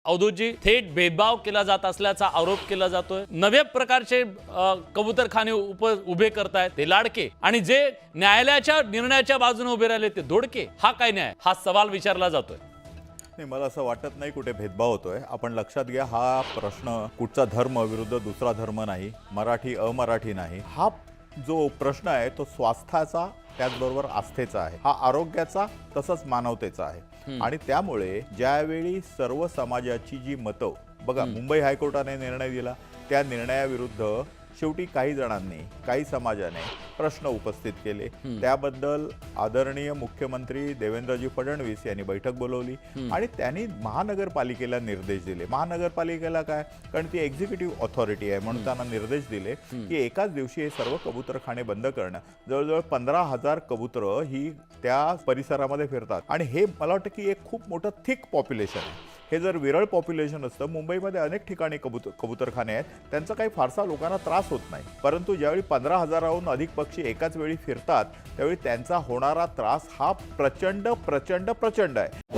अवधूतजी, थेट भेदभाव केला जात असल्याचा आरोप केला जातोय। नव्या प्रकारचे कबूतरखाने उभे करतायत ते लाडके, आणि जे न्यायालयाच्या निर्णयाच्या बाजूने उभे राहिले ते दोडके। हा काय न्याय? हा सवाल विचारला जातोय। नाही, मला असं वाटत नाही कुठे भेदभाव होतोय। आपण लक्षात घ्या, हा प्रश्न कुठचा धर्म विरुद्ध दुसरा धर्म नाही, मराठी अमराठी नाही। हा जो प्रश्न आहे तो स्वास्थ्याचा, त्याचबरोबर आस्थेचा आहे, हा आरोग्याचा तसंच मानवतेचा आहे। आणि त्यामुळे ज्यावेळी सर्व समाजाची जी मतं, बघा मुंबई हायकोर्टाने निर्णय दिला, त्या निर्णयाविरुद्ध शेवटी काही जणांनी, काही समाजाने प्रश्न उपस्थित केले। त्याबद्दल आदरणीय मुख्यमंत्री देवेंद्रजी फडणवीस यांनी बैठक बोलवली आणि त्यांनी महानगरपालिकेला निर्देश दिले। महानगरपालिकेला काय, कारण ती एक्झिक्युटिव्ह ऑथॉरिटी आहे म्हणून त्यांना निर्देश दिले की एकाच दिवशी हे सर्व कबूतरखाने बंद करणं। जवळजवळ 15,000 कबूतरं ही त्या परिसरामध्ये फिरतात आणि हे मला वाटतं की एक खूप मोठं थिक पॉप्युलेशन आहे। हे जर विरळ पॉप्युलेशन असतं, मुंबईमध्ये अनेक ठिकाणी कबूतरखाने आहेत, त्यांचा काही फारसा लोकांना त्रास होत नाही। परंतु ज्यावेळी 15,000हून अधिक पक्षी एकाच वेळी फिरतात त्यावेळी त्यांचा होणारा त्रास हा प्रचंड प्रचंड प्रचंड आहे।